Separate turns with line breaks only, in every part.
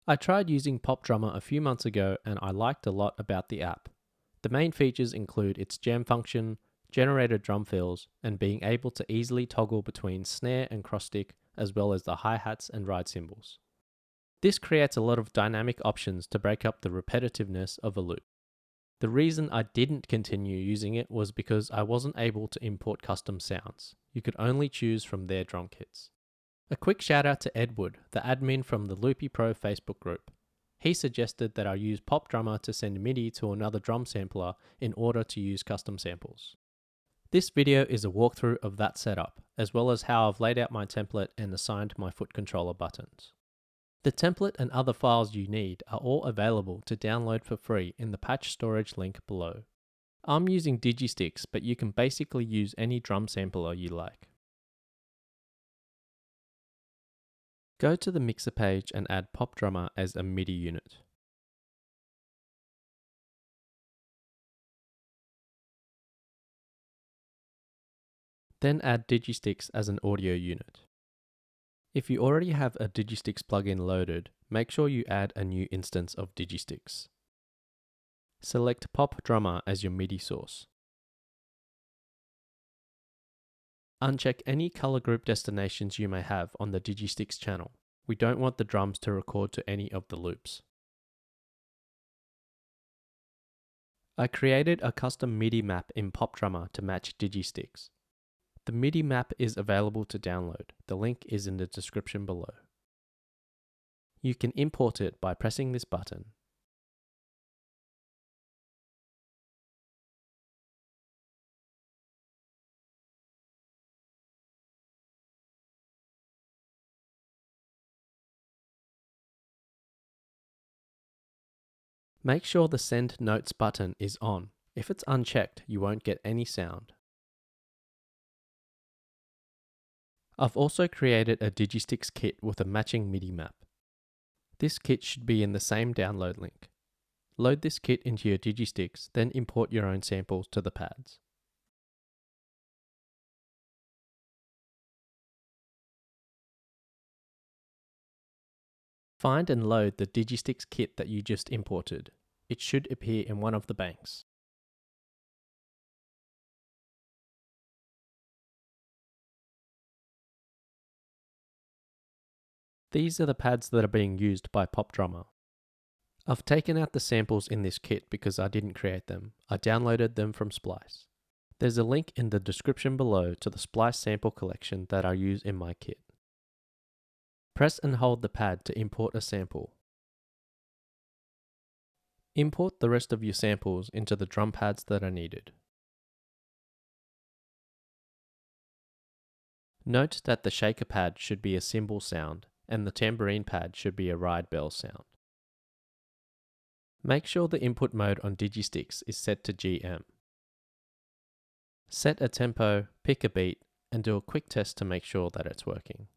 I tried using Pop Drummer a few months ago and I liked a lot about the app. The main features include its jam function, generated drum fills, and being able to easily toggle between snare and cross stick, as well as the hi-hats and ride cymbals. This creates a lot of dynamic options to break up the repetitiveness of a loop. The reason I didn't continue using it was because I wasn't able to import custom sounds. You could only choose from their drum kits. A quick shout out to Edward, the admin from the Loopy Pro Facebook group. He suggested that I use Pop Drummer to send MIDI to another drum sampler in order to use custom samples. This video is a walkthrough of that setup, as well as how I've laid out my template and assigned my foot controller buttons. The template and other files you need are all available to download for free in the patch storage link below. I'm using DigiStix, but you can basically use any drum sampler you like. Go to the mixer page and add Pop Drummer as a MIDI unit. Then add DigiStix as an audio unit. If you already have a DigiStix plugin loaded, make sure you add a new instance of DigiStix. Select Pop Drummer as your MIDI source. Uncheck any color group destinations you may have on the DigiStix channel. We don't want the drums to record to any of the loops. I created a custom MIDI map in Pop Drummer to match DigiStix. The MIDI map is available to download. The link is in the description below. You can import it by pressing this button. Make sure the Send Notes button is on. If it's unchecked, you won't get any sound. I've also created a DigiStix kit with a matching MIDI map. This kit should be in the same download link. Load this kit into your DigiStix, then import your own samples to the pads. Find and load the DigiStix kit that you just imported. It should appear in one of the banks. These are the pads that are being used by Pop Drummer. I've taken out the samples in this kit because I didn't create them. I downloaded them from Splice. There's a link in the description below to the Splice sample collection that I use in my kit. Press and hold the pad to import a sample. Import the rest of your samples into the drum pads that are needed. Note that the shaker pad should be a cymbal sound and the tambourine pad should be a ride bell sound. Make sure the input mode on DigiStix is set to GM. Set a tempo, pick a beat, and do a quick test to make sure that it's working.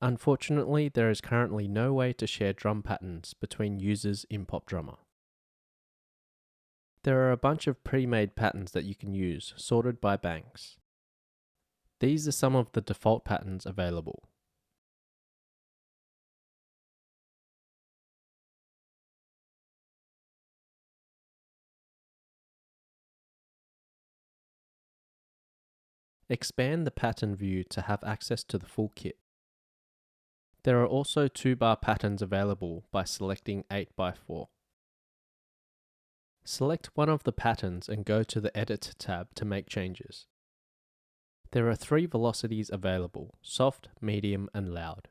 Unfortunately, there is currently no way to share drum patterns between users in Pop Drummer. There are a bunch of pre-made patterns that you can use, sorted by banks. These are some of the default patterns available. Expand the pattern view to have access to the full kit. There are also 2-bar patterns available by selecting 8x4. Select one of the patterns and go to the Edit tab to make changes. There are 3 velocities available: soft, medium, and loud.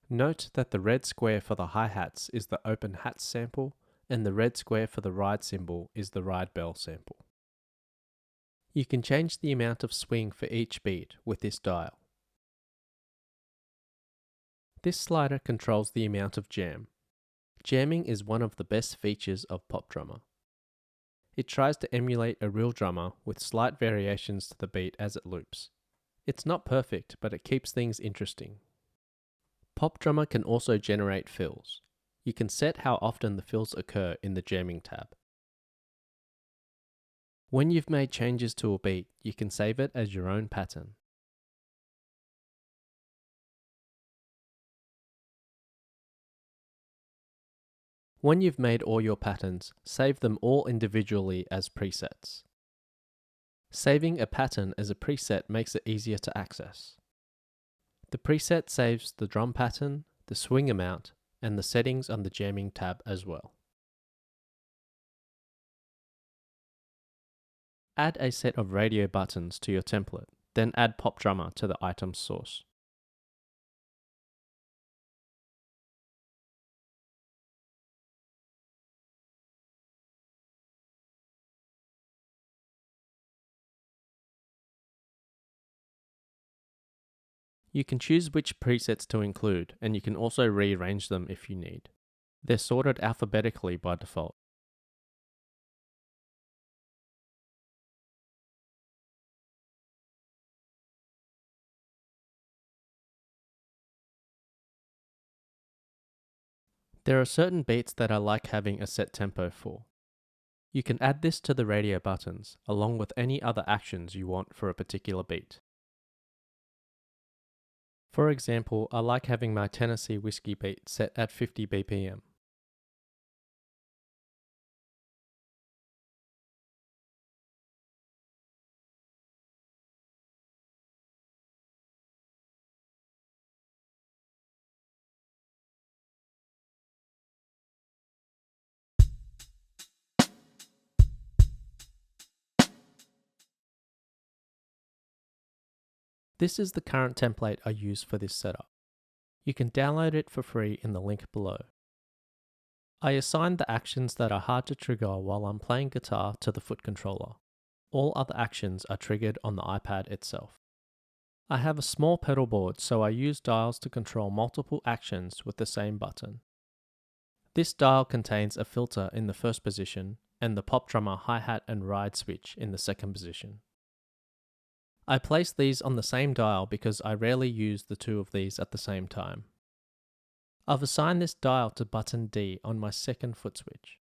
Note that the red square for the hi-hats is the open hats sample, and the red square for the ride cymbal is the ride bell sample. You can change the amount of swing for each beat with this dial. This slider controls the amount of jam. Jamming is one of the best features of Pop Drummer. It tries to emulate a real drummer with slight variations to the beat as it loops. It's not perfect, but it keeps things interesting. Pop Drummer can also generate fills. You can set how often the fills occur in the jamming tab. When you've made changes to a beat, you can save it as your own pattern. When you've made all your patterns, save them all individually as presets. Saving a pattern as a preset makes it easier to access. The preset saves the drum pattern, the swing amount, and the settings on the jamming tab as well. Add a set of radio buttons to your template, then add Pop Drummer to the item source. You can choose which presets to include, and you can also rearrange them if you need. They're sorted alphabetically by default. There are certain beats that I like having a set tempo for. You can add this to the radio buttons, along with any other actions you want for a particular beat. For example, I like having my Tennessee Whiskey beat set at 50 BPM. This is the current template I use for this setup. You can download it for free in the link below. I assigned the actions that are hard to trigger while I'm playing guitar to the foot controller. All other actions are triggered on the iPad itself. I have a small pedal board, so I use dials to control multiple actions with the same button. This dial contains a filter in the first position and the Pop Drummer hi-hat and ride switch in the second position. I place these on the same dial because I rarely use the two of these at the same time. I've assigned this dial to button D on my second foot switch.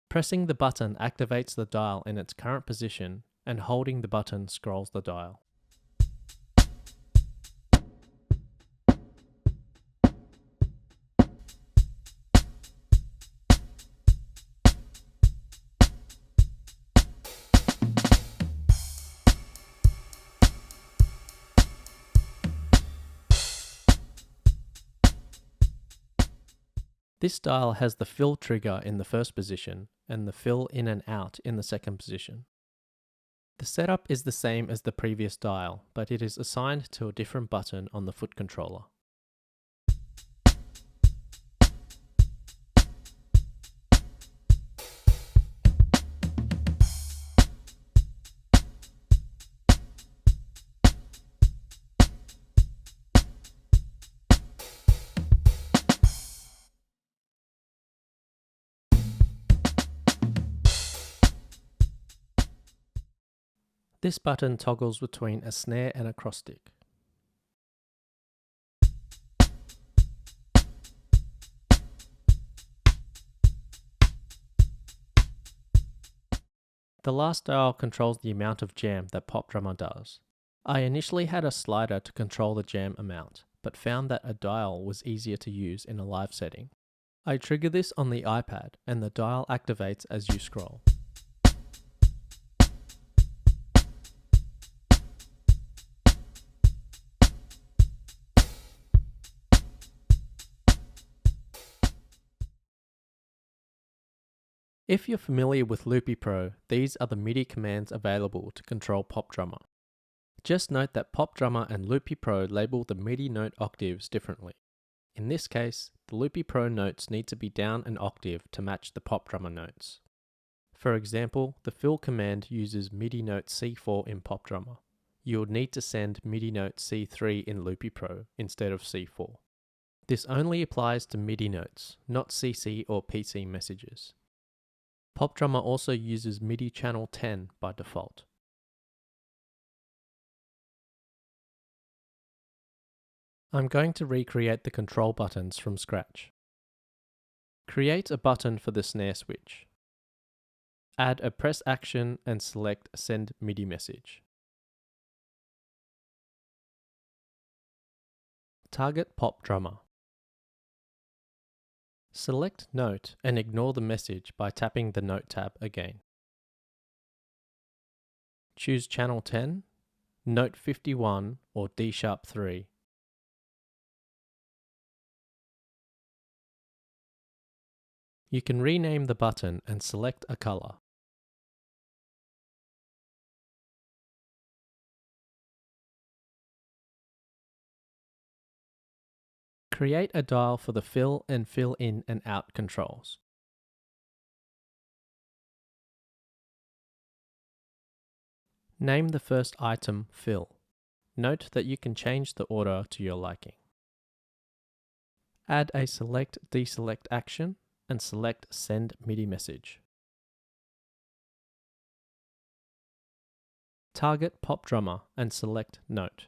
Pressing the button activates the dial in its current position, and holding the button scrolls the dial. This dial has the fill trigger in the first position and the fill in and out in the second position. The setup is the same as the previous dial, but it is assigned to a different button on the foot controller. This button toggles between a snare and acoustic. The last dial controls the amount of jam that Pop Drummer does. I initially had a slider to control the jam amount, but found that a dial was easier to use in a live setting. I trigger this on the iPad and the dial activates as you scroll. If you're familiar with Loopy Pro, these are the MIDI commands available to control Pop Drummer. Just note that Pop Drummer and Loopy Pro label the MIDI note octaves differently. In this case, the Loopy Pro notes need to be down an octave to match the Pop Drummer notes. For example, the fill command uses MIDI note C4 in Pop Drummer. You would need to send MIDI note C3 in Loopy Pro instead of C4. This only applies to MIDI notes, not CC or PC messages. Pop Drummer also uses MIDI channel 10 by default. I'm going to recreate the control buttons from scratch. Create a button for the snare switch. Add a press action and select Send MIDI message. Target Pop Drummer. Select Note and ignore the message by tapping the Note tab again. Choose Channel 10, Note 51 or D#3. You can rename the button and select a color. Create a dial for the fill and fill in and out controls. Name the first item Fill. Note that you can change the order to your liking. Add a select deselect action and select Send MIDI message. Target Pop Drummer and select Note.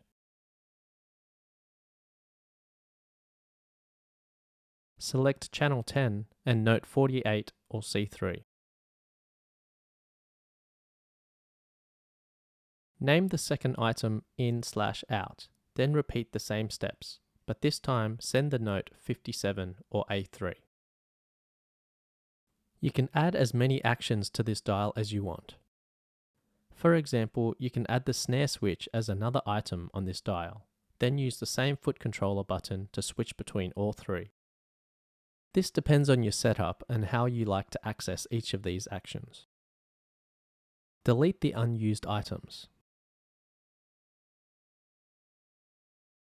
Select Channel 10 and Note 48 or C3. Name the second item In/Out, then repeat the same steps, but this time send the note 57 or A3. You can add as many actions to this dial as you want. For example, you can add the snare switch as another item on this dial, then use the same foot controller button to switch between all three. This depends on your setup and how you like to access each of these actions. Delete the unused items.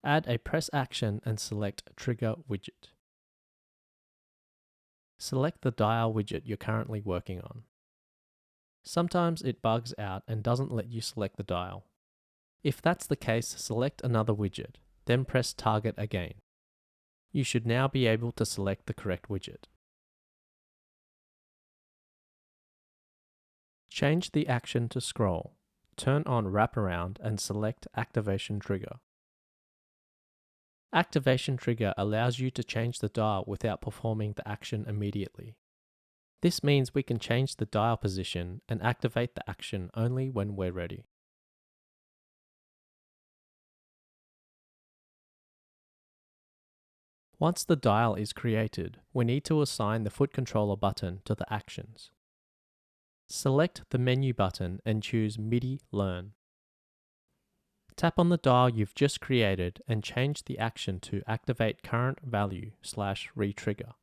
Add a press action and select Trigger Widget. Select the dial widget you're currently working on. Sometimes it bugs out and doesn't let you select the dial. If that's the case, select another widget, then press Target again. You should now be able to select the correct widget. Change the action to scroll. Turn on Wraparound and select Activation Trigger. Activation Trigger allows you to change the dial without performing the action immediately. This means we can change the dial position and activate the action only when we're ready. Once the dial is created, we need to assign the foot controller button to the actions. Select the menu button and choose MIDI Learn. Tap on the dial you've just created and change the action to Activate Current Value/Retrigger.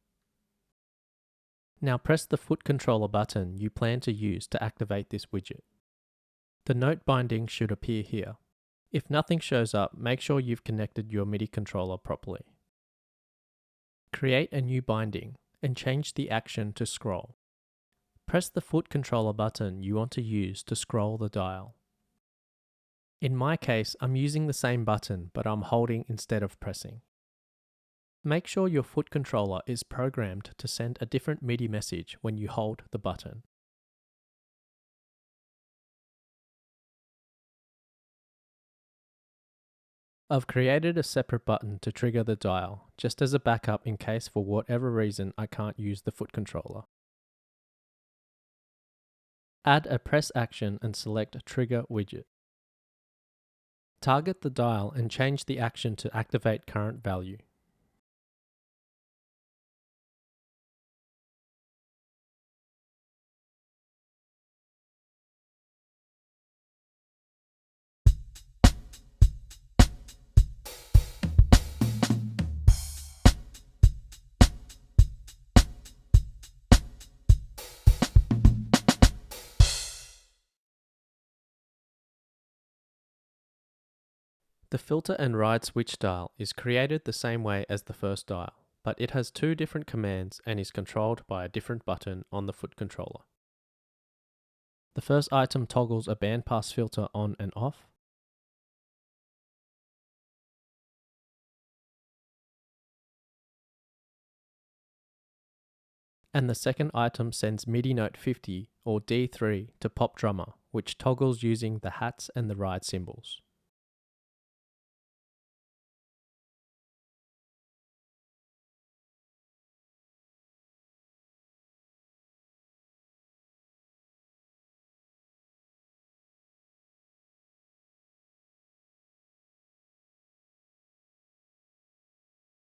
Now press the foot controller button you plan to use to activate this widget. The note binding should appear here. If nothing shows up, make sure you've connected your MIDI controller properly. Create a new binding and change the action to Scroll. Press the foot controller button you want to use to scroll the dial. In my case, I'm using the same button, but I'm holding instead of pressing. Make sure your foot controller is programmed to send a different MIDI message when you hold the button. I've created a separate button to trigger the dial, just as a backup in case for whatever reason I can't use the foot controller. Add a press action and select Trigger Widget. Target the dial and change the action to Activate Current Value. The filter and ride switch dial is created the same way as the first dial, but it has two different commands and is controlled by a different button on the foot controller. The first item toggles a bandpass filter on and off. And the second item sends MIDI note 50 or D3 to Pop Drummer, which toggles using the hats and the ride cymbals.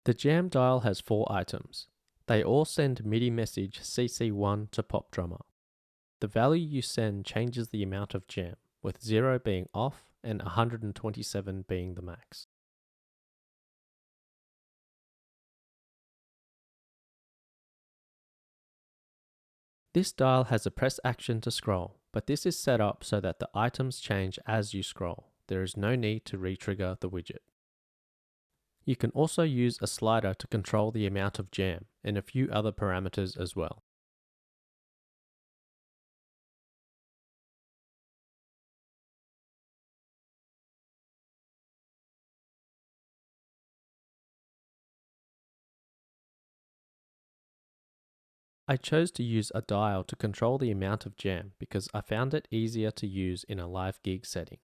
The jam dial has 4 items. They all send MIDI message CC1 to Pop Drummer. The value you send changes the amount of jam, with 0 being off and 127 being the max. This dial has a press action to scroll, but this is set up so that the items change as you scroll. There is no need to re-trigger the widget. You can also use a slider to control the amount of jam and a few other parameters as well. I chose to use a dial to control the amount of jam because I found it easier to use in a live gig setting.